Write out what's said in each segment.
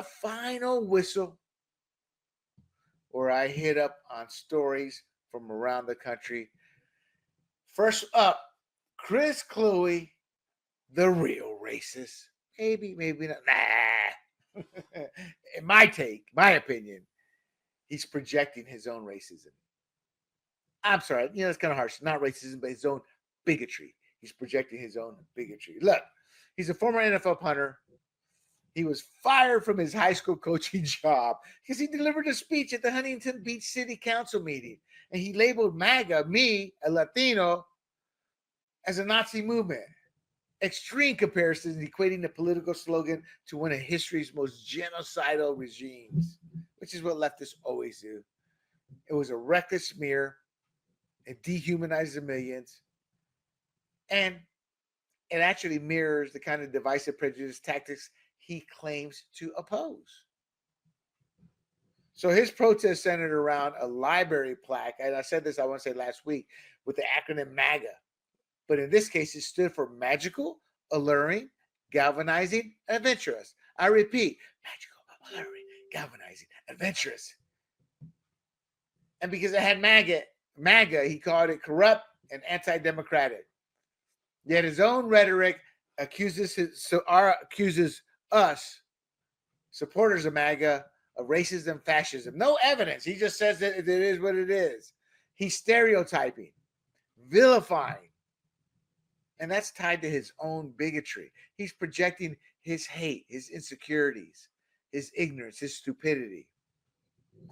the final whistle where I hit up on stories from around the country. First up, Chris Kluwe, the real racist. Maybe, maybe not. Nah. In my opinion, he's projecting his own racism. I'm sorry, it's kind of harsh. Not racism, but his own bigotry. He's projecting his own bigotry. Look, he's a former NFL punter. He was fired from his high school coaching job because he delivered a speech at the Huntington Beach City Council meeting. And he labeled MAGA, me, a Latino, as a Nazi movement. Extreme comparisons equating the political slogan to one of history's most genocidal regimes, which is what leftists always do. It was a reckless smear. It dehumanizes the millions. And it actually mirrors the kind of divisive prejudice tactics he claims to oppose. So his protest centered around a library plaque, and I said this, I want to say last week, with the acronym MAGA. But in this case, it stood for magical, alluring, galvanizing, adventurous. I repeat, magical, alluring, galvanizing, adventurous. And because it had MAGA, he called it corrupt and anti-democratic. Yet his own rhetoric accuses us, supporters of MAGA, of racism, fascism. No evidence. He just says that it is what it is. He's stereotyping, vilifying. And that's tied to his own bigotry. He's projecting his hate, his insecurities, his ignorance, his stupidity.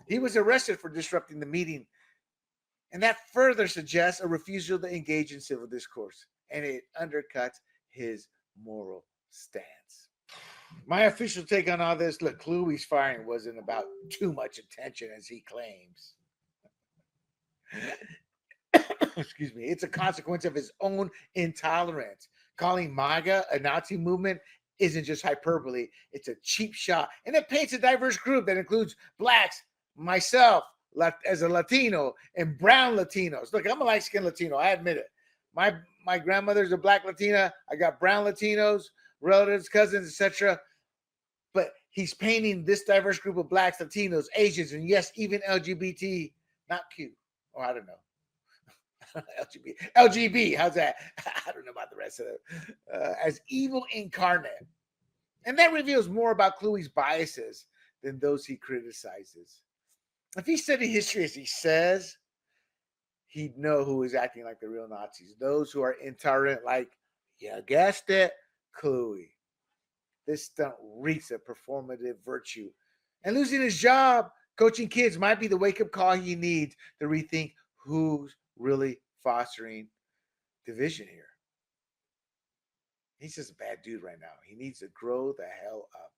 He was arrested for disrupting the meeting. And that further suggests a refusal to engage in civil discourse. And it undercuts his moral stance. My official take on all this, look, Kluwe's firing wasn't about too much attention as he claims. Excuse me. It's a consequence of his own intolerance. Calling MAGA a Nazi movement isn't just hyperbole. It's a cheap shot. And it paints a diverse group that includes blacks, myself, as a Latino, and brown Latinos. Look, I'm a light-skinned Latino. I admit it. My grandmother's a black Latina. I got brown Latinos, relatives, cousins, etc. But he's painting this diverse group of blacks, Latinos, Asians, and yes, even LGBT, not Q. Oh, I don't know. LGB, how's that? I don't know about the rest of it. As evil incarnate. And that reveals more about Kluwe's biases than those he criticizes. If he studied history as he says, he'd know who is acting like the real Nazis. Those who are intolerant, like, you guessed it, Kluwe. This stunt reeks of performative virtue. And losing his job coaching kids might be the wake-up call he needs to rethink who's really fostering division here. He's just a bad dude right now. He needs to grow the hell up.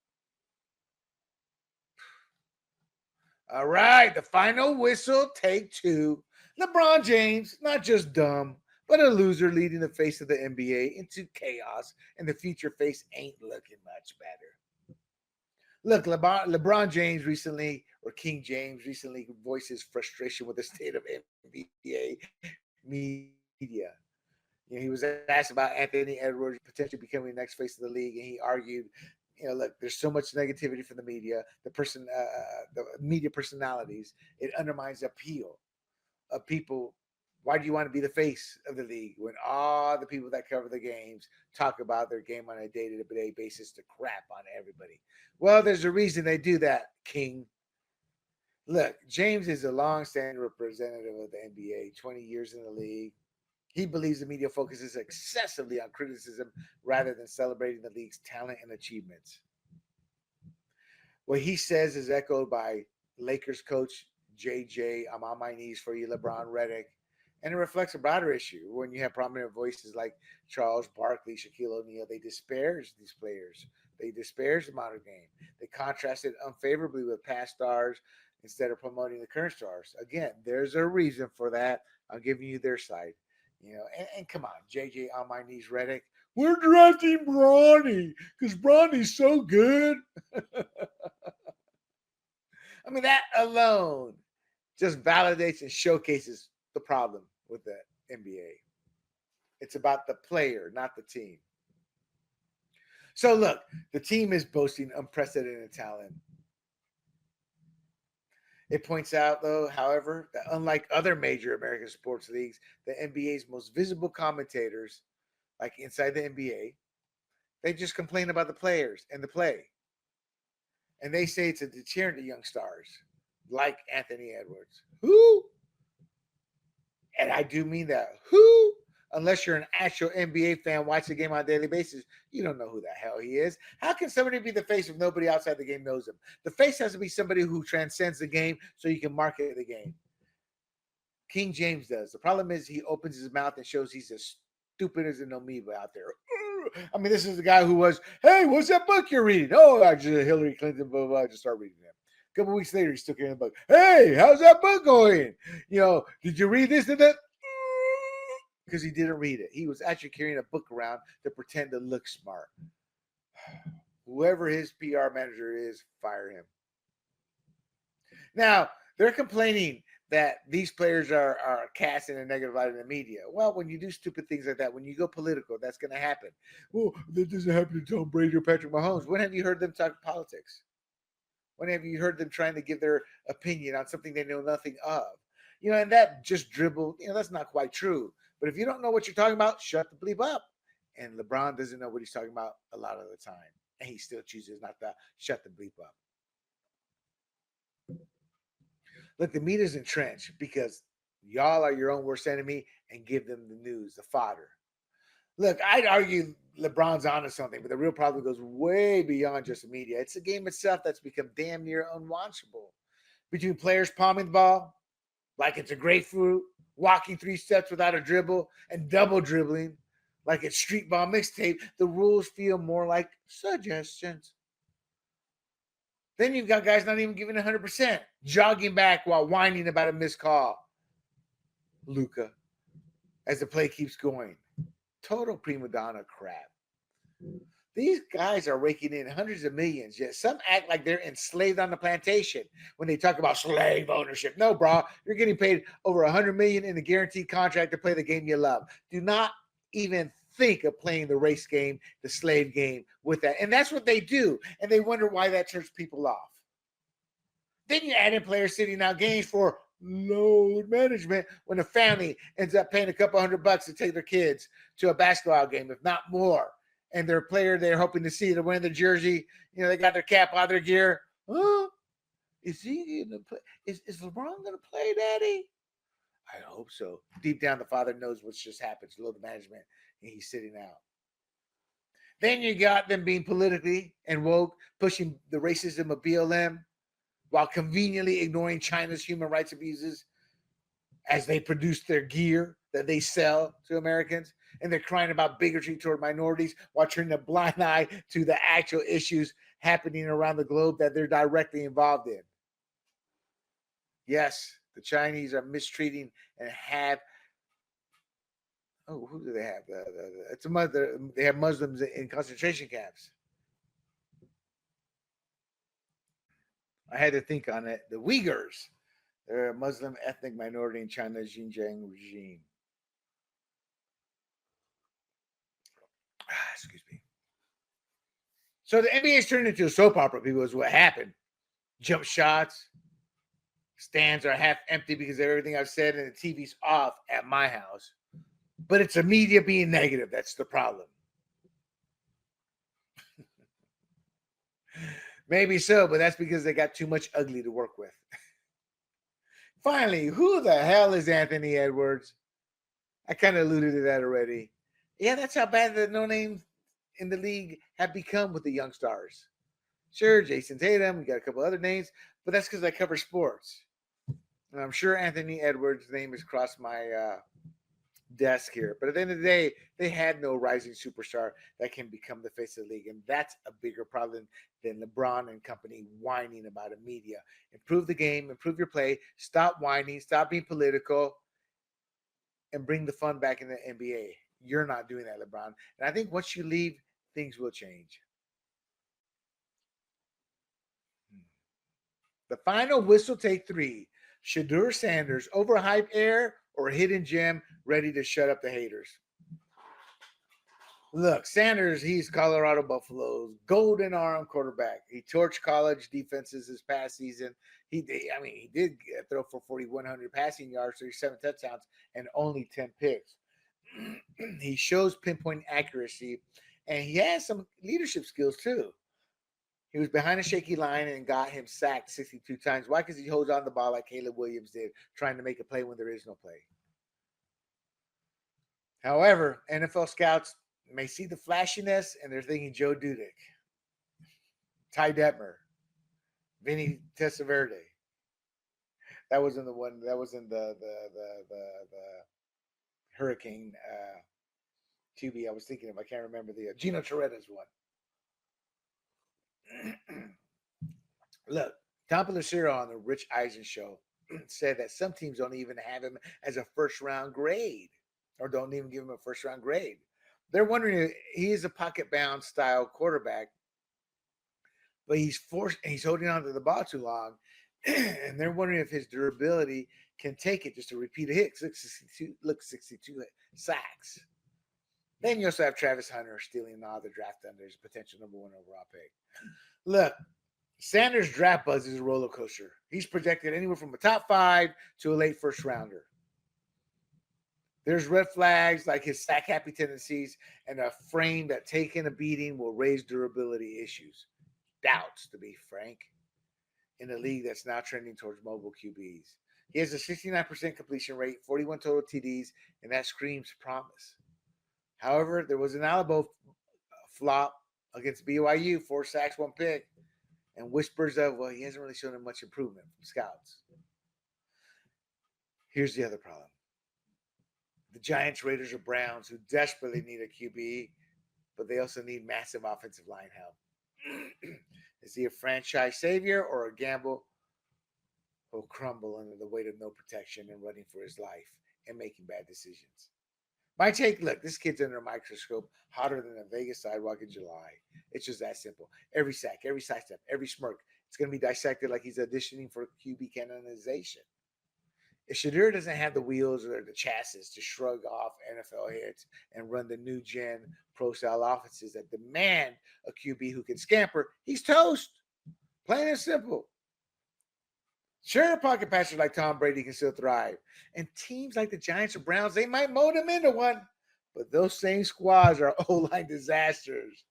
All right, the final whistle, take two. LeBron James, not just dumb, but a loser leading the face of the NBA into chaos, and the future face ain't looking much better. Look, LeBron James recently, or King James recently, voiced his frustration with the state of NBA media. He was asked about Anthony Edwards potentially becoming the next face of the league, and he argued, look, there's so much negativity from the media, the media personalities. It undermines the appeal of people. Why do you want to be the face of the league when all the people that cover the games talk about their game on a day-to-day basis to crap on everybody? Well, there's a reason they do that, King. Look, James is a long-standing representative of the NBA, 20 years in the league. He believes the media focuses excessively on criticism rather than celebrating the league's talent and achievements. What he says is echoed by Lakers coach JJ, I'm on my knees for you, LeBron Redick. And it reflects a broader issue when you have prominent voices like Charles Barkley, Shaquille O'Neal. They disparage these players. They disparage the modern game. They contrast it unfavorably with past stars instead of promoting the current stars. Again, there's a reason for that. I'm giving you their side. And come on, JJ on my knees, Redick. We're drafting Bronny because Bronny's so good. I mean, that alone just validates and showcases the problem with the NBA. It's about the player, not the team. So look, the team is boasting unprecedented talent. It points out, though, however, that unlike other major American sports leagues, the NBA's most visible commentators, like inside the NBA, they just complain about the players and the play. And they say it's a deterrent to young stars, like Anthony Edwards. Who? And I do mean that. Who? Unless you're an actual NBA fan, watch the game on a daily basis, you don't know who the hell he is. How can somebody be the face if nobody outside the game knows him? The face has to be somebody who transcends the game so you can market the game. King James does. The problem is he opens his mouth and shows he's as stupid as an amoeba out there. I mean, this is the guy who was, hey, what's that book you're reading? Oh, I just Hillary Clinton, blah, blah, blah. I just start reading it. A couple weeks later, he's still carrying the book. Hey, how's that book going? Did you read this and that? Because he didn't read it. He was actually carrying a book around to pretend to look smart. Whoever his PR manager is, fire him. Now, they're complaining that these players are cast in a negative light in the media. Well, when you do stupid things like that, when you go political, that's going to happen. Well, that doesn't happen to Tom Brady or Patrick Mahomes. When have you heard them talk politics? When have you heard them trying to give their opinion on something they know nothing of? And that just dribble, that's not quite true. But if you don't know what you're talking about, shut the bleep up. And LeBron doesn't know what he's talking about a lot of the time. And he still chooses not to shut the bleep up. Look, the media's entrenched because y'all are your own worst enemy and give them the news, the fodder. Look, I'd argue LeBron's onto something, but the real problem goes way beyond just the media. It's the game itself that's become damn near unwatchable. Between players palming the ball like it's a grapefruit, walking 3 steps without a dribble, and double dribbling like it's street ball mixtape, the rules feel more like suggestions. Then you've got guys not even giving 100%, jogging back while whining about a missed call. Luka, as the play keeps going. Total prima donna crap. These guys are raking in hundreds of millions, yet some act like they're enslaved on the plantation when they talk about slave ownership. No, bro, you're getting paid over $100 million in a guaranteed contract to play the game you love. Do not even think of playing the race game, the slave game with that. And that's what they do. And they wonder why that turns people off. Then you add in players sitting out games for load management when a family ends up paying a couple $100 to take their kids to a basketball game, if not more. And their player they're hoping to see, they're wearing the jersey, they got their cap on their gear. Huh? Is he gonna play? Is LeBron gonna play, Daddy? I hope so. Deep down, the father knows what's just happened to load management, and he's sitting out. Then you got them being politically and woke, pushing the racism of BLM while conveniently ignoring China's human rights abuses as they produce their gear that they sell to Americans. And they're crying about bigotry toward minorities while turning a blind eye to the actual issues happening around the globe that they're directly involved in. Yes, the Chinese are mistreating and have. Oh, who do they have? It's a mother. They have Muslims in concentration camps. I had to think on it. The Uyghurs. They're a Muslim ethnic minority in China's Xinjiang regime. Excuse me. So the NBA is turned into a soap opera, people, is what happened. Jump shots. Stands are half empty because of everything I've said, and the TV's off at my house. But it's the media being negative. That's the problem. Maybe so, but that's because they got too much ugly to work with. Finally, who the hell is Anthony Edwards? I kind of alluded to that already. Yeah, that's how bad the no-names in the league have become with the young stars. Sure, Jason Tatum, we got a couple other names, but that's because I cover sports. And I'm sure Anthony Edwards' name has crossed my desk here. But at the end of the day, they had no rising superstar that can become the face of the league. And that's a bigger problem than LeBron and company whining about a media. Improve the game, improve your play, stop whining, stop being political, and bring the fun back in the NBA. You're not doing that, LeBron. And I think once you leave, things will change. The final whistle, take 3. Shedeur Sanders, overhyped air or hidden gem, ready to shut up the haters? Look, Sanders, he's Colorado Buffalo's golden arm quarterback. He torched college defenses this past season. He did throw for 4,100 passing yards, 37 touchdowns, and only 10 picks. He shows pinpoint accuracy, and he has some leadership skills too. He was behind a shaky line and got him sacked 62 times. Why? Because he holds on the ball like Caleb Williams did, trying to make a play when there is no play. However, NFL scouts may see the flashiness and they're thinking Joe Dudek, Ty Detmer, Vinny Testaverde. That wasn't the one. That was in the Hurricane QB I was thinking of. I can't remember the Gino Toretta's one. Look, Tom Pelissero on the Rich Eisen show said that some teams don't even have him as a first-round grade, or don't even give him a first-round grade. They're wondering if he is a pocket-bound style quarterback, but he's holding on to the ball too long, and they're wondering if his durability can take it just to repeat a hit. 62 sacks. Then you also have Travis Hunter stealing all the draft under his potential number 1 overall pick. Look, Sanders' draft buzz is a roller coaster. He's projected anywhere from a top 5 to a late first rounder. There's red flags like his sack happy tendencies and a frame that taking a beating will raise durability issues. Doubts, to be frank, in a league that's now trending towards mobile QBs. He has a 69% completion rate, 41 total TDs, and that screams promise. However, there was an Alamo flop against BYU, 4 sacks, 1 pick, and whispers of, well, he hasn't really shown him much improvement from scouts. Here's the other problem. The Giants, Raiders, or Browns, who desperately need a QB, but they also need massive offensive line help. Is he a franchise savior or a gamble who'll crumble under the weight of no protection and running for his life and making bad decisions? My take, look, this kid's under a microscope, hotter than a Vegas sidewalk in July. It's just that simple. Every sack, every sidestep, every smirk, it's going to be dissected like he's auditioning for QB canonization. If Shedeur doesn't have the wheels or the chassis to shrug off NFL hits and run the new gen pro-style offenses that demand a QB who can scamper, he's toast. Plain and simple. Sure, pocket passers like Tom Brady can still thrive. And teams like the Giants or Browns, they might mold him into one. But those same squads are O-line disasters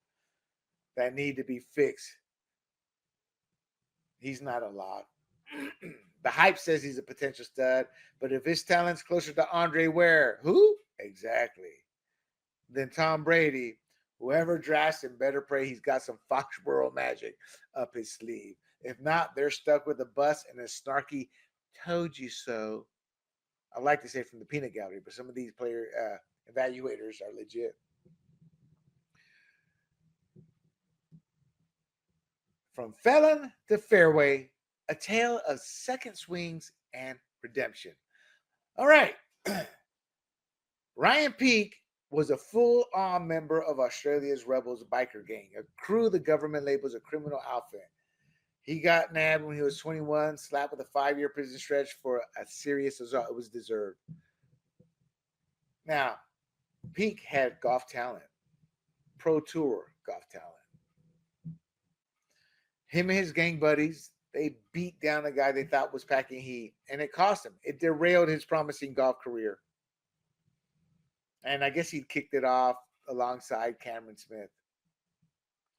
that need to be fixed. He's not a lock. The hype says he's a potential stud, but if his talent's closer to Andre Ware, who? Exactly. Then Tom Brady, whoever drafts him better pray he's got some Foxborough magic up his sleeve. If not, they're stuck with a bus and a snarky told you so. I like to say from the peanut gallery, but some of these player evaluators are legit. From felon to fairway, a tale of second swings and redemption. All right. Ryan Peake was a full-on member of Australia's Rebels biker gang, a crew the government labels a criminal outfit. He got nabbed when he was 21, slapped with a 5-year prison stretch for a serious assault. It was deserved. Now, Peake had golf talent, pro tour golf talent. Him and his gang buddies, they beat down a guy they thought was packing heat, and it cost him. It derailed his promising golf career. And I guess he kicked it off alongside Cameron Smith.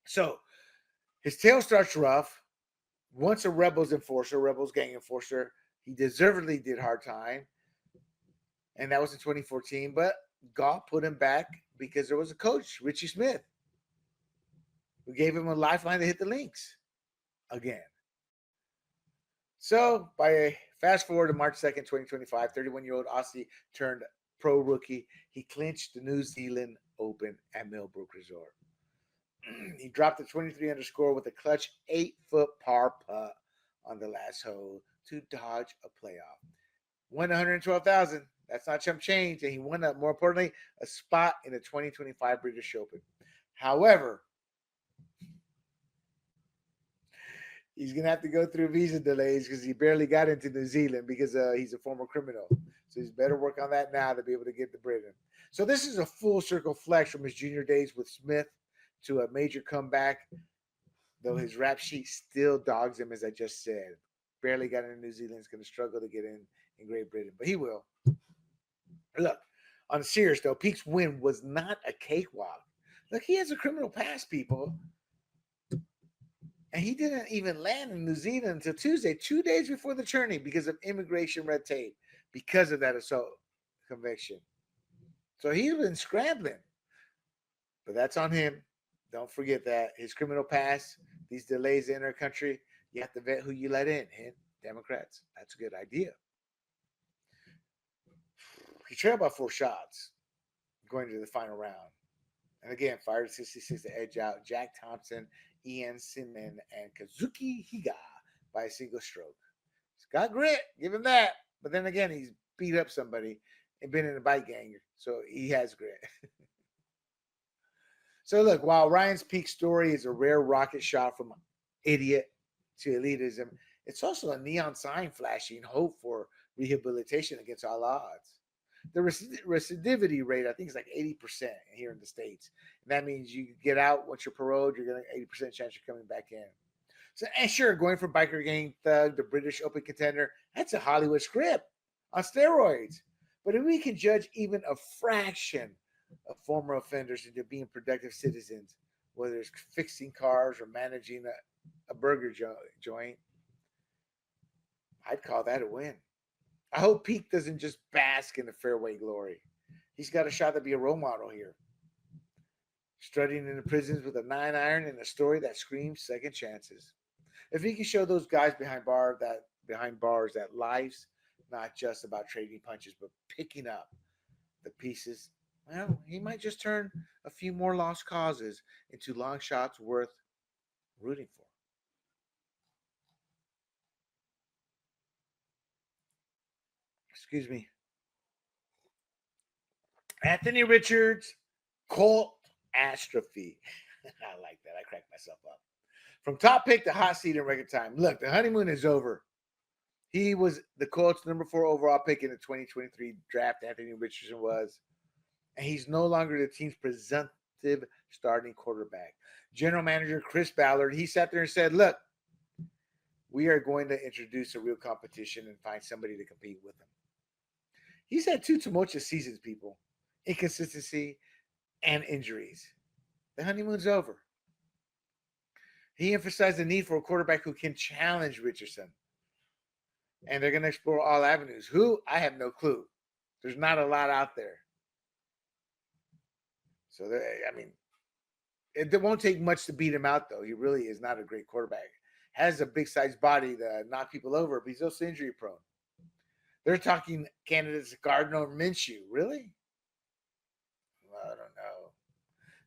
So his tale starts rough. Once a Rebels gang enforcer, he deservedly did hard time. And that was in 2014. But golf put him back because there was a coach, Richie Smith, who gave him a lifeline to hit the links again. So by fast forward to March 2nd, 2025, 31-year-old Aussie turned pro rookie. He clinched the New Zealand Open at Millbrook Resort. He dropped the 23 under score with a clutch 8-foot par putt on the last hole to dodge a playoff. Won $112,000. That's not chump change. And he won, more importantly, a spot in the 2025 British Open. However, he's going to have to go through visa delays because he barely got into New Zealand because he's a former criminal. So he's better work on that now to be able to get the Britain. So this is a full circle flex from his junior days with Smith to a major comeback, though his rap sheet still dogs him, as I just said. Barely got into New Zealand. He's going to struggle to get in Great Britain, but he will. Look, on the serious though, Peake's win was not a cakewalk. Look, he has a criminal past, people. And he didn't even land in New Zealand until Tuesday, 2 days before the tourney, because of immigration red tape, because of that assault conviction. So he's been scrambling. But that's on him. Don't forget that. His criminal past, these delays in our country, you have to vet who you let in. Hint, Democrats. That's a good idea. He trailed by 4 shots going to the final round. And again, fired 66 to edge out Jack Thompson, Ian Simon, and Kazuki Higa by a single stroke. He's got grit. Give him that. But then again, he's beat up somebody and been in a bike gang. So he has grit. So look, while Ryan's Peake story is a rare rocket shot from idiot to elitism, it's also a neon sign flashing hope for rehabilitation against all odds. The recidivity rate, I think, is like 80% here in the States. And that means you get out once you're paroled, you're going to 80% chance you're coming back in. So, and sure, going from biker gang thug to British open contender, that's a Hollywood script on steroids. But if we can judge even a fraction of former offenders into being productive citizens, whether it's fixing cars or managing a burger joint, I'd call that a win. I hope Peake doesn't just bask in the fairway glory. He's got a shot to be a role model here. Strutting in the prisons with a 9-iron and a story that screams second chances. If he can show those guys behind bars that life's not just about trading punches, but picking up the pieces, well, he might just turn a few more lost causes into long shots worth rooting for. Excuse me. Anthony Richards, Colt Astrophy. I like that. I cracked myself up. From top pick to hot seat in record time. Look, the honeymoon is over. He was the Colts' number 4 overall pick in the 2023 draft. Anthony Richardson was. And he's no longer the team's presumptive starting quarterback. General manager Chris Ballard, he sat there and said, look, we are going to introduce a real competition and find somebody to compete with him. He's had 2 tumultuous seasons, people. Inconsistency and injuries. The honeymoon's over. He emphasized the need for a quarterback who can challenge Richardson. And they're going to explore all avenues. Who? I have no clue. There's not a lot out there. So, it won't take much to beat him out, though. He really is not a great quarterback. Has a big-sized body to knock people over, but he's also injury-prone. They're talking candidates Gardner Minshew. Really? Well, I don't know.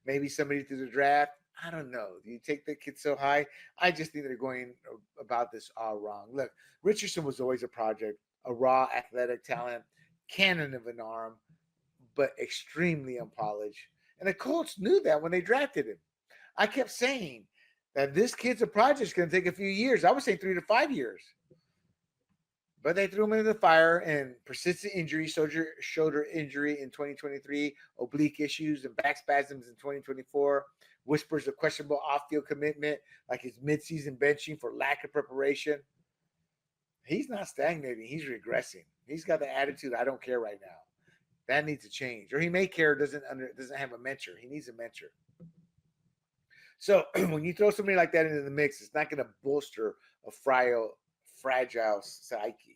Maybe somebody through the draft. I don't know. Do you take the kid so high? I just think they're going about this all wrong. Look, Richardson was always a project, a raw athletic talent, cannon of an arm, but extremely unpolished. And the Colts knew that when they drafted him. I kept saying that this kid's a project. It's going to take a few years. I was saying 3 to 5 years. But they threw him into the fire, and persistent injury, shoulder injury in 2023, oblique issues and back spasms in 2024, whispers of questionable off-field commitment, like his midseason benching for lack of preparation. He's not stagnating. He's regressing. He's got the attitude, I don't care right now. That needs to change. Or he may care, doesn't have a mentor. He needs a mentor. So when you throw somebody like that into the mix, it's not going to bolster a fragile psyche.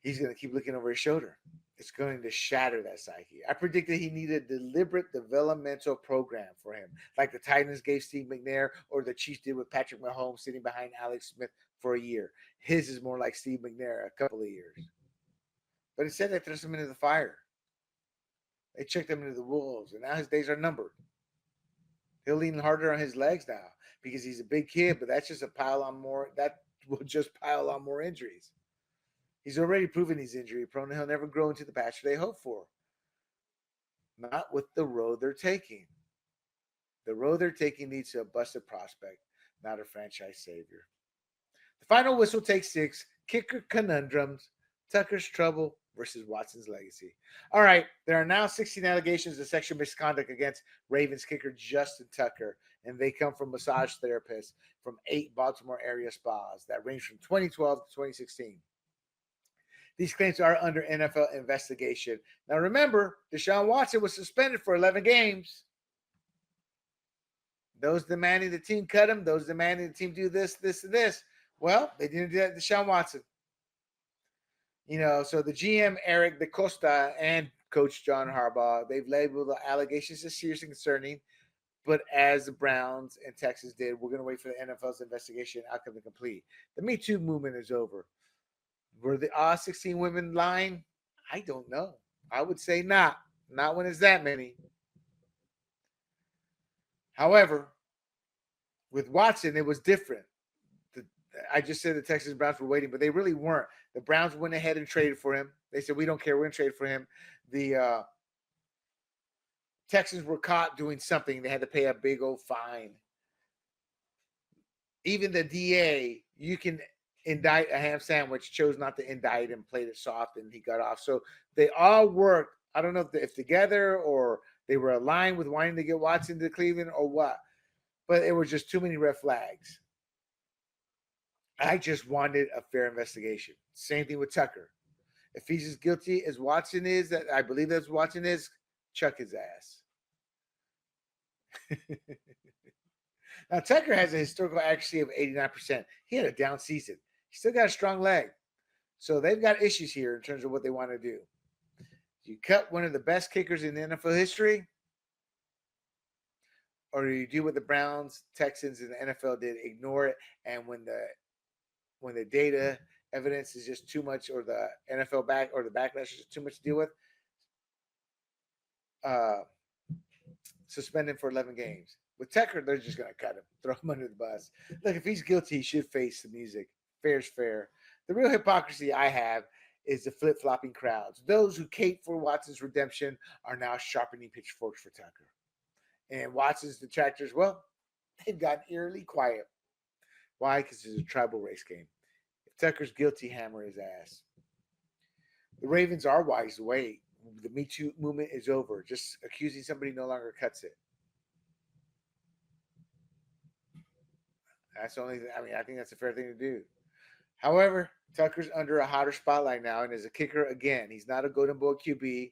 He's going to keep looking over his shoulder. It's going to shatter that psyche. I predicted he needed a deliberate developmental program for him, like the Titans gave Steve McNair or the Chiefs did with Patrick Mahomes sitting behind Alex Smith for a year. His is more like Steve McNair, a couple of years. But instead, they threw him into the fire. They checked him into the wolves, and now his days are numbered. He'll lean harder on his legs now because he's a big kid, but that's just that will just pile on more injuries. He's already proven he's injury prone, and he'll never grow into the pasture they hope for. Not with the road they're taking. The road they're taking leads to a busted prospect, not a franchise savior. The final whistle takes 6. Kicker conundrums. Tucker's trouble versus Watson's legacy. All right, there are now 16 allegations of sexual misconduct against Ravens kicker Justin Tucker, and they come from massage therapists from 8 Baltimore area spas that range from 2012 to 2016. These claims are under NFL investigation. Now remember, Deshaun Watson was suspended for 11 games. Those demanding the team cut him, those demanding the team do this, this, and this. Well, they didn't do that to Deshaun Watson. So the GM, Eric DeCosta, and Coach John Harbaugh, they've labeled the allegations as serious and concerning. But as the Browns and Texas did, we're going to wait for the NFL's investigation outcome to complete. The Me Too movement is over. Were the 16 women lying? I don't know. I would say not. Not when it's that many. However, with Watson, it was different. I just said the Texas Browns were waiting, but they really weren't. The Browns went ahead and traded for him. They said, we don't care. We're going to trade for him. The Texans were caught doing something. They had to pay a big old fine. Even the DA, you can indict a ham sandwich, chose not to indict him, played it soft, and he got off. So they all worked. I don't know if together or they were aligned with wanting to get Watson to Cleveland or what. But it was just too many red flags. I just wanted a fair investigation. Same thing with Tucker. If he's as guilty as Watson is, that I believe that's Watson is, chuck his ass. Now, Tucker has a historical accuracy of 89%. He had a down season. He still got a strong leg. So they've got issues here in terms of what they want to do. You cut one of the best kickers in the NFL history, or do you do what the Browns, Texans, and the NFL did, ignore it, and when the data evidence is just too much, or the NFL the backlash is just too much to deal with, suspend him for 11 games. With Tucker, they're just going to cut him, throw him under the bus. Look, if he's guilty, he should face the music. Fair's fair. The real hypocrisy I have is the flip-flopping crowds. Those who cape for Watson's redemption are now sharpening pitchforks for Tucker. And Watson's detractors, well, they've gotten eerily quiet. Why? Because it's a tribal race game. If Tucker's guilty, hammer his ass. The Ravens are wise to wait. The Me Too movement is over. Just accusing somebody no longer cuts it. That's the only thing. I think that's a fair thing to do. However, Tucker's under a hotter spotlight now and is a kicker again. He's not a Golden Boy QB.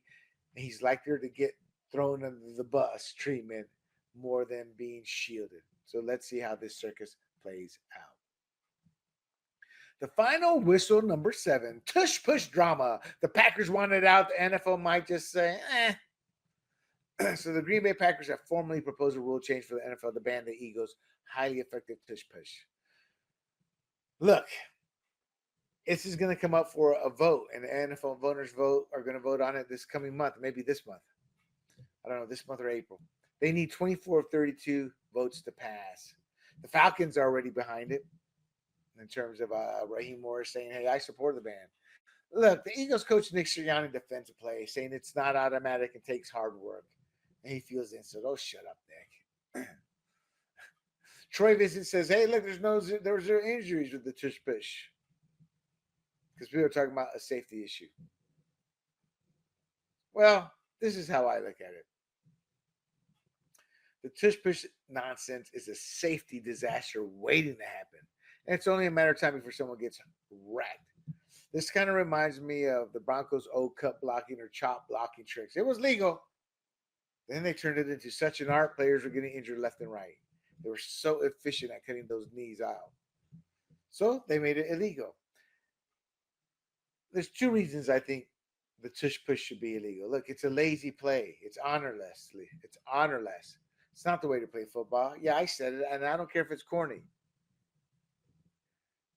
And he's likelier to get thrown under the bus treatment more than being shielded. So let's see how this circus plays out. The final whistle, number 7, tush push drama. The Packers wanted out. The NFL might just say, So the Green Bay Packers have formally proposed a rule change for the NFL to ban the Eagles' highly effective tush push. Look, this is going to come up for a vote, and the NFL voters are going to vote on it this coming month, maybe this month. I don't know, this month or April. They need 24 of 32 votes to pass. The Falcons are already behind it in terms of Raheem Morris saying, hey, I support the ban. Look, the Eagles coach Nick Sirianni defends the play, saying it's not automatic and takes hard work. And he feels insult. Oh, shut up, Nick. Troy Vincent says, hey, look, there was no injuries with the tush push. Because we were talking about a safety issue. Well, this is how I look at it. The tush push nonsense is a safety disaster waiting to happen. And it's only a matter of time before someone gets wrecked. This kind of reminds me of the Broncos' old cut blocking or chop blocking tricks. It was legal. Then they turned it into such an art, players were getting injured left and right. They were so efficient at cutting those knees out. So they made it illegal. There's 2 reasons I think the tush push should be illegal. Look, it's a lazy play. It's honorless. It's not the way to play football. Yeah, I said it, and I don't care if it's corny.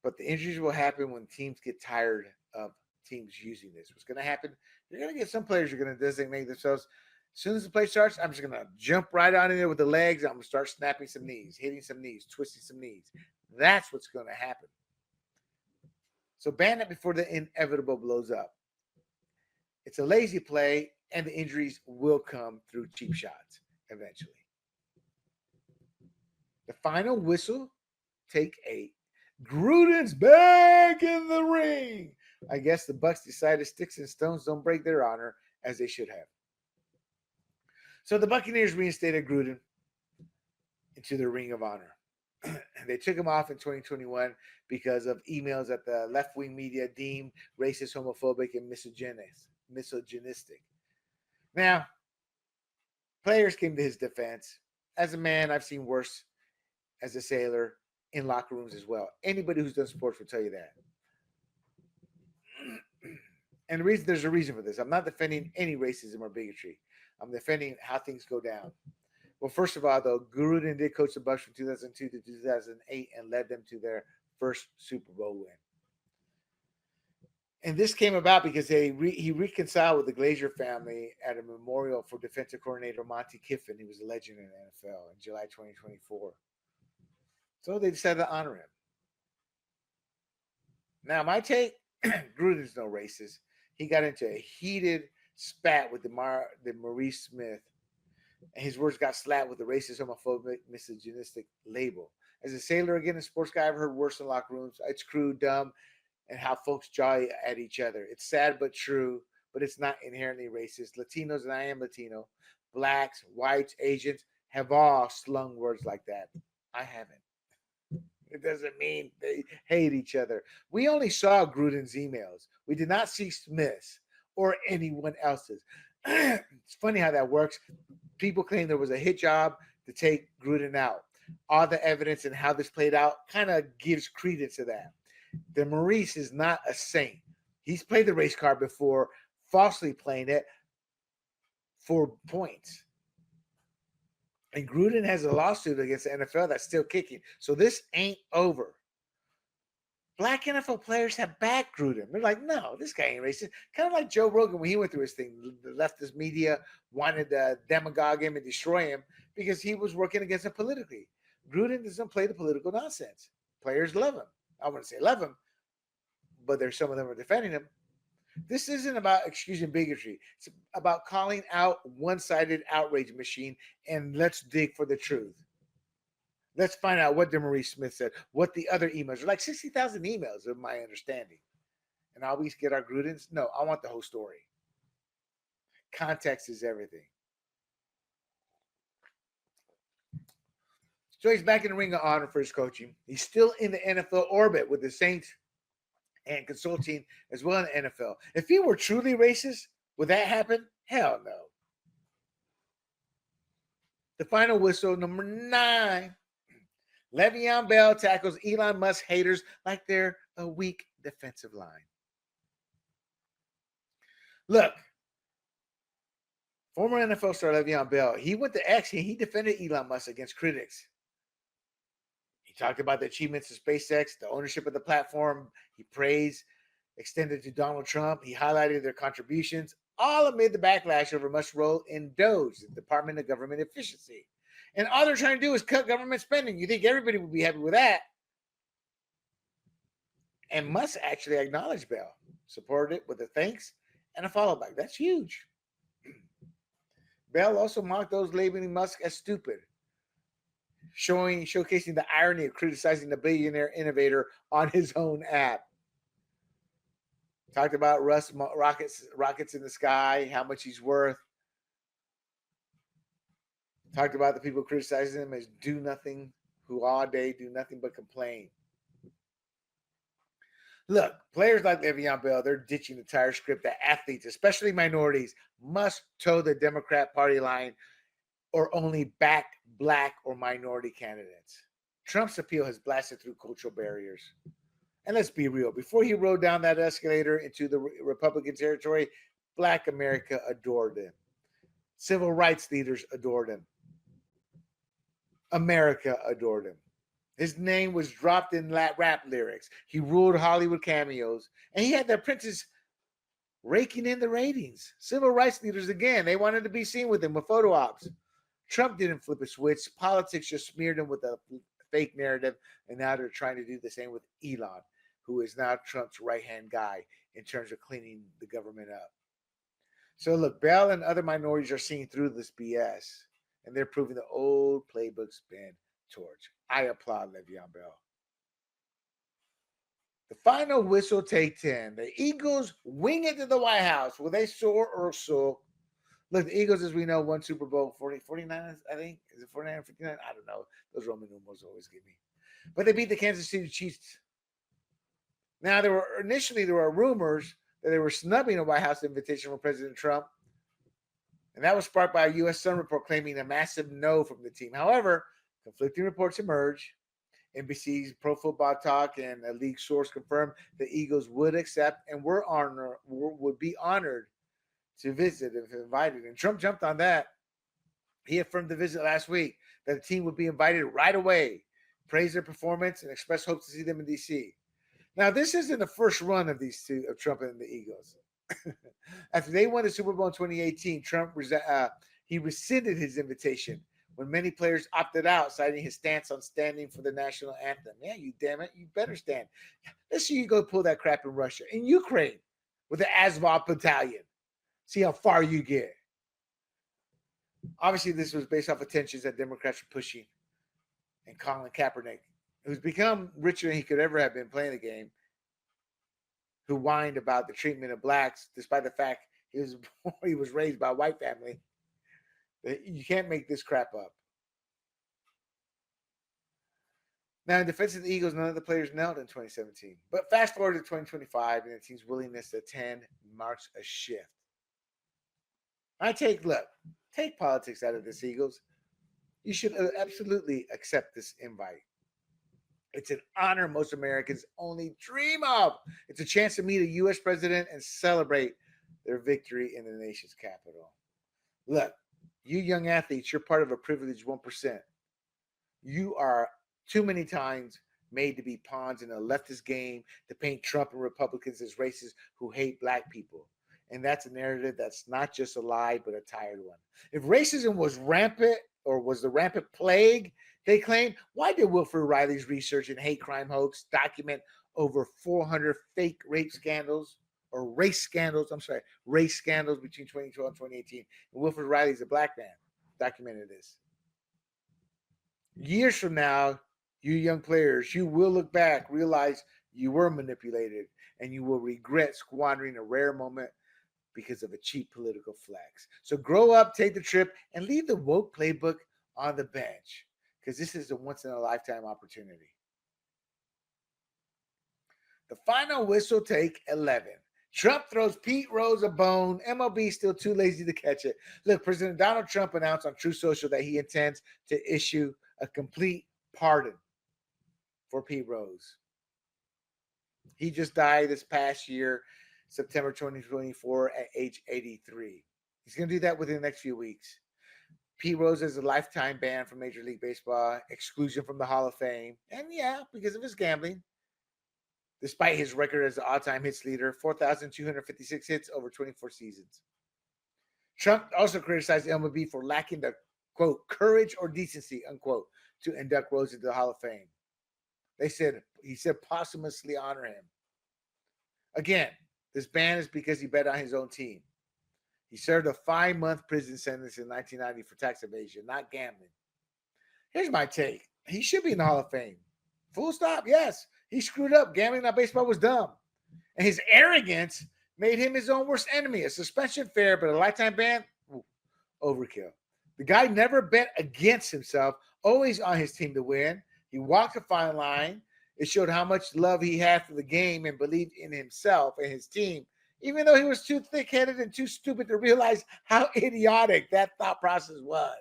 But the injuries will happen when teams get tired of teams using this. What's going to happen, you're going to get some players who are going to designate themselves. As soon as the play starts, I'm just going to jump right on in there with the legs. I'm going to start snapping some knees, hitting some knees, twisting some knees. That's what's going to happen. So ban it before the inevitable blows up. It's a lazy play, and the injuries will come through cheap shots eventually. The final whistle, take 8. Gruden's back in the ring. I guess the Bucks decided sticks and stones don't break their honor as they should have. So the Buccaneers reinstated Gruden into the Ring of Honor. They took him off in 2021 because of emails that the left-wing media deemed racist, homophobic, and misogynistic. Now, players came to his defense. As a man, I've seen worse as a sailor in locker rooms as well. Anybody who's done sports will tell you that. And there's a reason for this. I'm not defending any racism or bigotry. I'm defending how things go down. Well, first of all, though, Gruden did coach the Bucks from 2002 to 2008 and led them to their first Super Bowl win. And this came about because he reconciled with the Glazer family at a memorial for defensive coordinator Monty Kiffin. He was a legend in the NFL in July 2024. So they decided to honor him. Now, my take, Gruden's no racist. He got into a heated spat with the Maurice Smith, and his words got slapped with a racist, homophobic, misogynistic label. As a sailor, again, a sports guy, I've heard worse in locker rooms. It's crude, dumb, and how folks jaw at each other. It's sad but true, but it's not inherently racist. Latinos, and I am Latino, blacks, whites, Asians, have all slung words like that. I haven't. It doesn't mean they hate each other. We only saw Gruden's emails. We did not see Smith's or anyone else's. It's funny how that works. People claim there was a hit job to take Gruden out. All the evidence and how this played out kind of gives credence to that. The Maurice is not a saint. He's played the race card before, falsely playing it for points. And Gruden has a lawsuit against the NFL that's still kicking. So this ain't over. Black NFL players have backed Gruden. They're like, no, this guy ain't racist. Kind of like Joe Rogan when he went through his thing. The leftist media wanted to demagogue him and destroy him because he was working against them politically. Gruden doesn't play the political nonsense. Players love him. I wouldn't say love him, but there's some of them are defending him. This isn't about excusing bigotry. It's about calling out one-sided outrage machine, and let's dig for the truth. Let's find out what Maurice Smith said, what the other emails are. Like 60,000 emails, of my understanding. And always get our Grudens? No, I want the whole story. Context is everything. So he's back in the Ring of Honor for his coaching. He's still in the NFL orbit with the Saints and consulting as well in the NFL. If he were truly racist, would that happen? Hell no. The final whistle, number 9. Le'Veon Bell tackles Elon Musk haters like they're a weak defensive line. Look, former NFL star Le'Veon Bell, he went to X and he defended Elon Musk against critics. He talked about the achievements of SpaceX, the ownership of the platform. He praised, extended to Donald Trump. He highlighted their contributions, all amid the backlash over Musk's role in DOGE, the Department of Government Efficiency. And all they're trying to do is cut government spending. You think everybody would be happy with that? And Musk actually acknowledged Bell, supported it with a thanks and a follow back. That's huge. Bell also mocked those labeling Musk as stupid, showcasing the irony of criticizing the billionaire innovator on his own app. Talked about rockets in the sky, how much he's worth. Talked about the people criticizing him as do nothing, who all day do nothing but complain. Look, players like Le'Veon Bell, they're ditching the entire script that athletes, especially minorities, must toe the Democrat Party line or only back black or minority candidates. Trump's appeal has blasted through cultural barriers. And let's be real, before he rode down that escalator into the Republican territory, Black America adored him. Civil rights leaders adored him. America adored him. His name was dropped in rap lyrics. He ruled Hollywood cameos. And he had the apprentices raking in the ratings. Civil rights leaders, again, they wanted to be seen with him with photo ops. Trump didn't flip a switch. Politics just smeared him with a fake narrative. And now they're trying to do the same with Elon, who is now Trump's right-hand guy in terms of cleaning the government up. So look, Bell and other minorities are seeing through this BS. And they're proving the old playbook's been torch. I applaud Le'Veon Bell. The final whistle, take 10. The Eagles wing it to the White House. Will they soar or sulk? Look, the Eagles, as we know, won Super Bowl 49, I think. Is it 49 or 59? I don't know. Those Roman numerals always get me. But they beat the Kansas City Chiefs. Now, there were rumors that they were snubbing a White House invitation from President Trump. And that was sparked by a U.S. Sun report claiming a massive no from the team. However, conflicting reports emerged. NBC's Pro Football Talk and a league source confirmed the Eagles would accept and would be honored to visit if invited. And Trump jumped on that. He affirmed the visit last week that the team would be invited right away, praised their performance, and expressed hopes to see them in D.C. Now, this isn't the first run of these two, of Trump and the Eagles. After they won the Super Bowl in 2018, Trump he rescinded his invitation when many players opted out, citing his stance on standing for the national anthem. Yeah, you damn it, you better stand. Let's see you go pull that crap in Russia, in Ukraine, with the Azov battalion. See how far you get. Obviously, this was based off of tensions that Democrats were pushing, and Colin Kaepernick, who's become richer than he could ever have been playing the game, who whined about the treatment of blacks, despite the fact he was raised by a white family. You can't make this crap up. Now, in defense of the Eagles, none of the players knelt in 2017. But fast forward to 2025, and the team's willingness to attend marks a shift. Take politics out of this, Eagles. You should absolutely accept this invite. It's an honor most Americans only dream of. It's a chance to meet a U.S. president and celebrate their victory in the nation's capital. Look, you young athletes, you're part of a privileged 1%. You are too many times made to be pawns in a leftist game to paint Trump and Republicans as racists who hate black people. And that's a narrative that's not just a lie, but a tired one. If racism was rampant or was the rampant plague they claim, why did Wilford Riley's research and hate crime hoax document over 400 fake race scandals between 2012 and 2018? And Wilford Riley's a black man, documented this. Years from now, you young players, you will look back, realize you were manipulated, and you will regret squandering a rare moment because of a cheap political flex. So grow up, take the trip, and leave the woke playbook on the bench, because this is a once-in-a-lifetime opportunity. The final whistle, take 11. Trump throws Pete Rose a bone. MLB still too lazy to catch it. Look, President Donald Trump announced on Truth Social that he intends to issue a complete pardon for Pete Rose. He just died this past year, September 2024, at age 83. He's going to do that within the next few weeks. Pete Rose has a lifetime ban from Major League Baseball, exclusion from the Hall of Fame, and yeah, because of his gambling. Despite his record as the all-time hits leader, 4,256 hits over 24 seasons. Trump also criticized MLB for lacking the, quote, courage or decency, unquote, to induct Rose into the Hall of Fame. He said posthumously honor him. Again, this ban is because he bet on his own team. He served a 5-month prison sentence in 1990 for tax evasion, not gambling. Here's my take. He should be in the Hall of Fame. Full stop, yes. He screwed up. Gambling on baseball was dumb. And his arrogance made him his own worst enemy. A suspension fair, but a lifetime ban? Ooh, overkill. The guy never bet against himself, always on his team to win. He walked a fine line. It showed how much love he had for the game and believed in himself and his team, even though he was too thick-headed and too stupid to realize how idiotic that thought process was.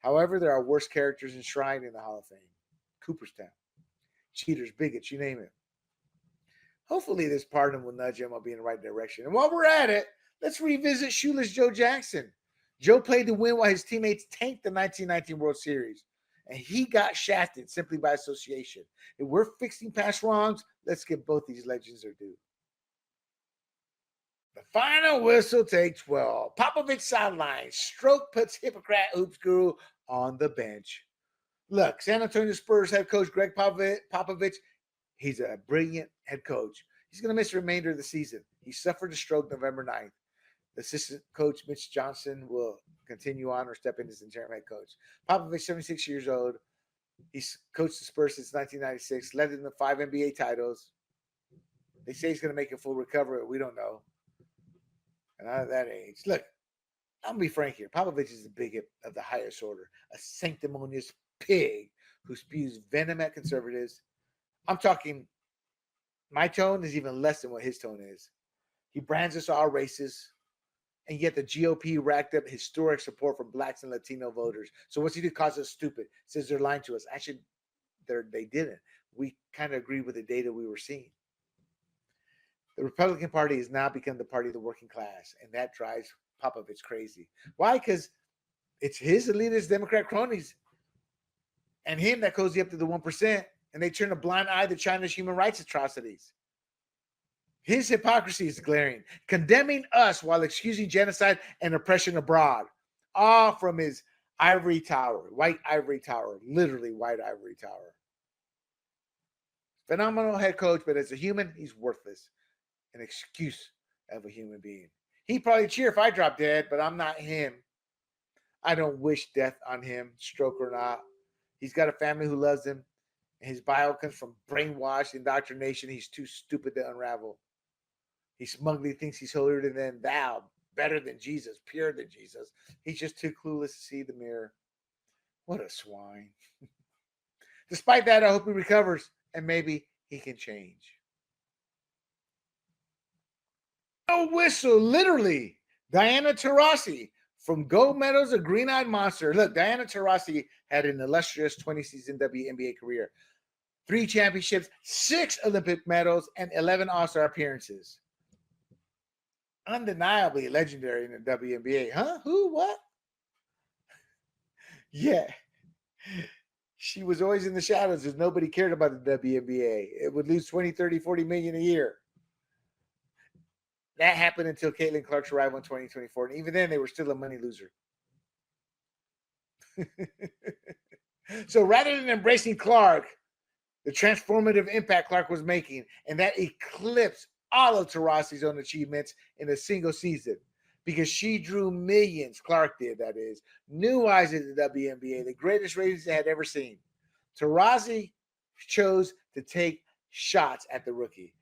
However, there are worse characters enshrined in the Hall of Fame. Cooperstown, cheaters, bigots, you name it. Hopefully this pardon will nudge MLB in the right direction. And while we're at it, let's revisit shoeless Joe Jackson. Joe played to win while his teammates tanked the 1919 World Series. And he got shafted simply by association. If we're fixing past wrongs, let's give both these legends their due. The final whistle, take 12. Popovich sideline. Stroke puts hypocrite hoops guru on the bench. Look, San Antonio Spurs head coach Gregg Popovich, he's a brilliant head coach. He's going to miss the remainder of the season. He suffered a stroke November 9th. The assistant coach, Mitch Johnson, will continue on or step in as interim head coach. Popovich, 76 years old. He's coached the Spurs since 1996, led them to 5 NBA titles. They say he's going to make a full recovery, but we don't know. And out of that age, look, I'm going to be frank here. Popovich is a bigot of the highest order, a sanctimonious pig who spews venom at conservatives. I'm talking, my tone is even less than what his tone is. He brands us all racist, and yet the GOP racked up historic support from blacks and Latino voters. So what's he do? Calls us stupid. Says they're lying to us. Actually, they didn't. We kind of agree with the data we were seeing. The Republican Party has now become the party of the working class, and that drives Popovich crazy. Why? Because it's his elitist Democrat cronies and him that cozy up to the 1%, and they turn a blind eye to China's human rights atrocities. His hypocrisy is glaring, condemning us while excusing genocide and oppression abroad, all from his ivory tower, white ivory tower, literally white ivory tower. Phenomenal head coach, but as a human, he's worthless. An excuse of a human being. He'd probably cheer if I dropped dead, but I'm not him. I don't wish death on him, stroke or not. He's got a family who loves him, and his bio comes from brainwashed indoctrination he's too stupid to unravel. He smugly thinks he's holier than thou, better than Jesus, purer than Jesus. He's just too clueless to see the mirror. What a swine. Despite that, I hope he recovers, and maybe he can change. No whistle, literally. Diana Taurasi from gold medals, a green-eyed monster. Look, Diana Taurasi had an illustrious 20-season WNBA career. 3 championships, 6 Olympic medals, and 11 All-Star appearances. Undeniably legendary in the WNBA. Huh? Who? What? Yeah. She was always in the shadows as nobody cared about the WNBA. It would lose 20, 30, 40 million a year. That happened until Caitlin Clark's arrival in 2024. And even then, they were still a money loser. So rather than embracing Clark, the transformative impact Clark was making, and that eclipsed all of Taurasi's own achievements in a single season, because she drew millions, Clark did, that is, new eyes into the WNBA, the greatest ratings they had ever seen. Taurasi chose to take shots at the rookie.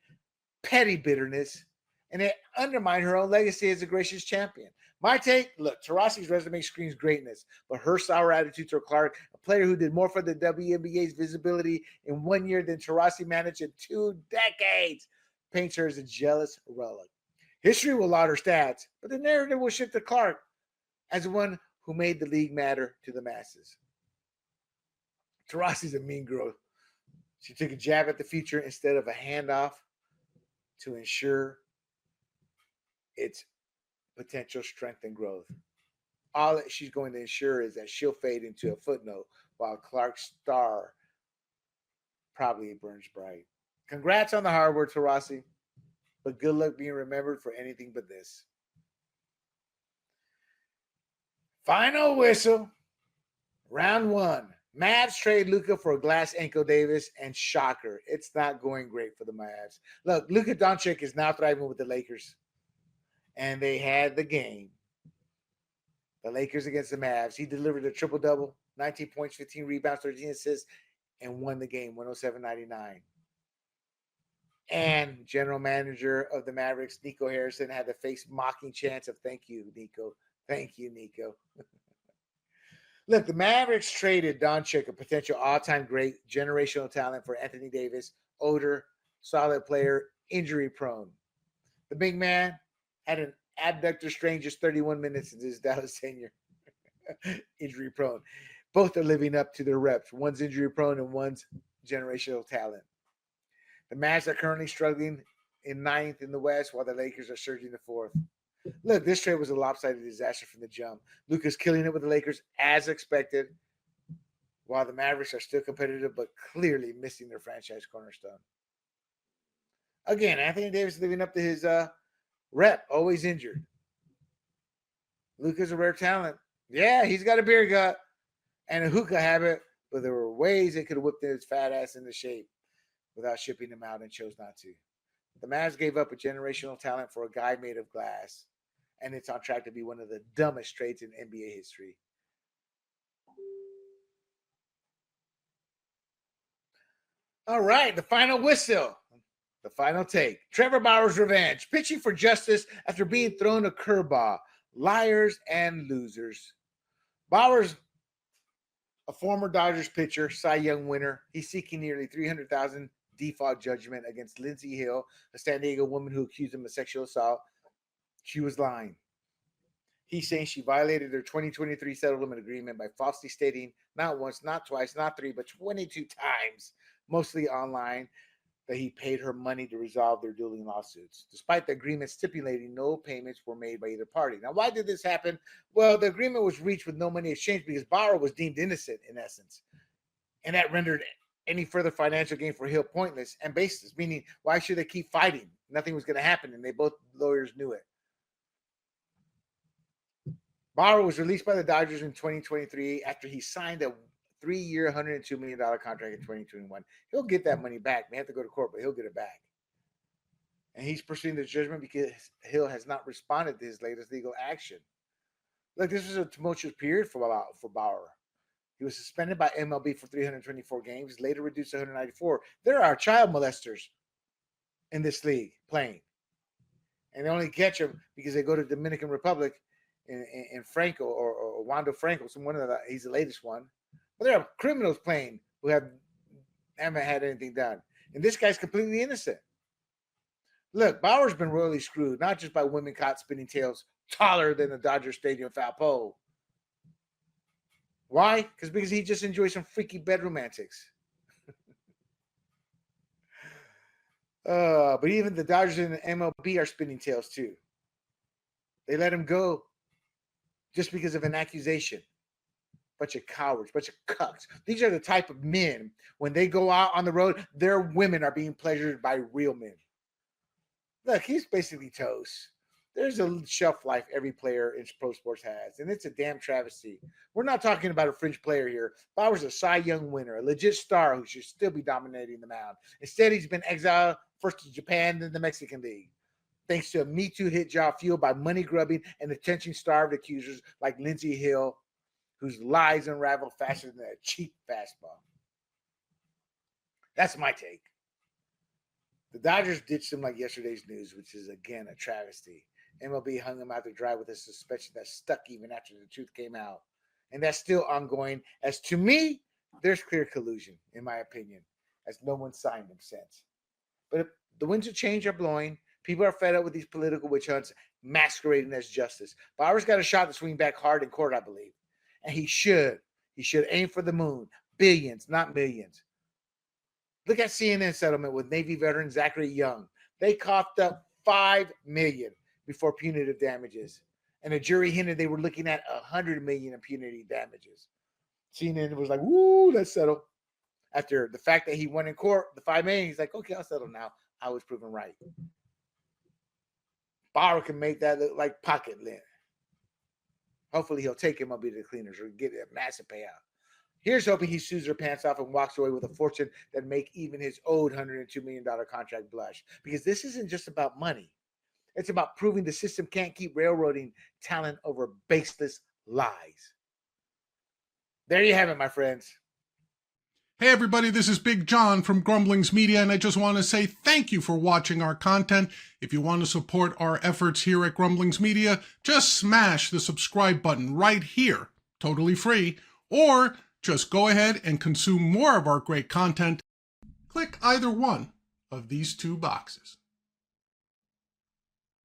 Petty bitterness, and it undermined her own legacy as a gracious champion. My take, look, Taurasi's resume screams greatness, but her sour attitude toward Clark, a player who did more for the WNBA's visibility in 1 year than Taurasi managed in 2 decades, paints her as a jealous relic. History will laud her stats, but the narrative will shift to Clark as the one who made the league matter to the masses. Taurasi's a mean girl. She took a jab at the future instead of a handoff to ensure its potential strength and growth. All that she's going to ensure is that she'll fade into a footnote while Clark's star probably burns bright. Congrats on the hard work, Taurasi, but good luck being remembered for anything but this. Final whistle. Round 1. Mavs trade Luka for a glass ankle Davis, and shocker, it's not going great for the Mavs. Look, Luka Doncic is now thriving with the Lakers, and they had the game. The Lakers against the Mavs. He delivered a triple-double, 19 points, 15 rebounds, 13 assists, and won the game, 107-99. And general manager of the Mavericks, Nico Harrison, had to face mocking chants of "Thank you, Nico. Thank you, Nico." Look, the Mavericks traded Doncic, a potential all-time great generational talent, for Anthony Davis, older, solid player, injury-prone. The big man had an abductor strain just 31 minutes into his Dallas tenure. Injury-prone. Both are living up to their reps. One's injury-prone and one's generational talent. The Mavs are currently struggling in 9th in the West, while the Lakers are surging to 4th. Look, this trade was a lopsided disaster from the jump. Luka's killing it with the Lakers as expected, while the Mavericks are still competitive but clearly missing their franchise cornerstone. Again, Anthony Davis living up to his rep, always injured. Luka's a rare talent. Yeah, he's got a beer gut and a hookah habit, but there were ways they could have whipped his fat ass into shape without shipping him out, and chose not to. The Mavs gave up a generational talent for a guy made of glass, and it's on track to be one of the dumbest trades in NBA history. All right, the final whistle. The final take. Trevor Bauer's revenge. Pitching for justice after being thrown a curveball. Liars and losers. Bauer's a former Dodgers pitcher, Cy Young winner. He's seeking nearly $300,000 default judgment against Lindsay Hill, a San Diego woman who accused him of sexual assault. She was lying. He's saying she violated their 2023 settlement agreement by falsely stating not once, not twice, not three, but 22 times, mostly online, that he paid her money to resolve their dueling lawsuits, despite the agreement stipulating no payments were made by either party. Now, why did this happen? Well, the agreement was reached with no money exchanged because Bauer was deemed innocent, in essence, and that rendered any further financial gain for Hill pointless and baseless, meaning why should they keep fighting? Nothing was going to happen, and they both lawyers knew it. Bauer was released by the Dodgers in 2023 after he signed a 3-year, $102 million contract in 2021. He'll get that money back. They have to go to court, but he'll get it back. And he's pursuing the judgment because Hill has not responded to his latest legal action. Look, this was a tumultuous period for Bauer. He was suspended by MLB for 324 games, later reduced to 194. There are child molesters in this league playing. And they only catch them because they go to Dominican Republic in Franco or Wando Franco, he's the latest one. But there are criminals playing who haven't had anything done. And this guy's completely innocent. Look, Bauer's been royally screwed, not just by women caught spinning tails taller than the Dodger Stadium foul pole. Why? Because he just enjoys some freaky bedroom antics. But even the Dodgers and the MLB are spinning tails too. They let him go just because of an accusation. Bunch of cowards, bunch of cucks. These are the type of men, when they go out on the road, their women are being pleasured by real men. Look, he's basically toast. There's a shelf life every player in pro sports has, and it's a damn travesty. We're not talking about a fringe player here. Bauer's a Cy Young winner, a legit star who should still be dominating the mound. Instead, he's been exiled first to Japan, then the Mexican League, thanks to a Me Too hit job fueled by money-grubbing and attention-starved accusers like Lindsay Hill, whose lies unravel faster than a cheap fastball. That's my take. The Dodgers ditched him like yesterday's news, which is, again, a travesty. MLB hung him out to dry with a suspension that stuck even after the truth came out. And that's still ongoing. As to me, there's clear collusion, in my opinion, as no one signed him since. But the winds of change are blowing. People are fed up with these political witch hunts masquerading as justice. Bauer's got a shot to swing back hard in court, I believe. And he should. He should aim for the moon. Billions, not millions. Look at CNN settlement with Navy veteran Zachary Young. They coughed up $5 million before punitive damages. And the jury hinted they were looking at $100 million in punitive damages. CNN was like, woo, let's settle. After the fact that he won in court, the $5 million, he's like, okay, I'll settle now. I was proven right. Bauer can make that look like pocket lint. Hopefully he'll take him up to the cleaners or get a massive payout. Here's hoping he sues her pants off and walks away with a fortune that make even his owed $102 million contract blush. Because this isn't just about money. It's about proving the system can't keep railroading talent over baseless lies. There you have it, my friends. Hey everybody, this is Big John from Grumblings Media, and I just want to say thank you for watching our content. If you want to support our efforts here at Grumblings Media, just smash the subscribe button right here, totally free, or just go ahead and consume more of our great content. Click either one of these two boxes.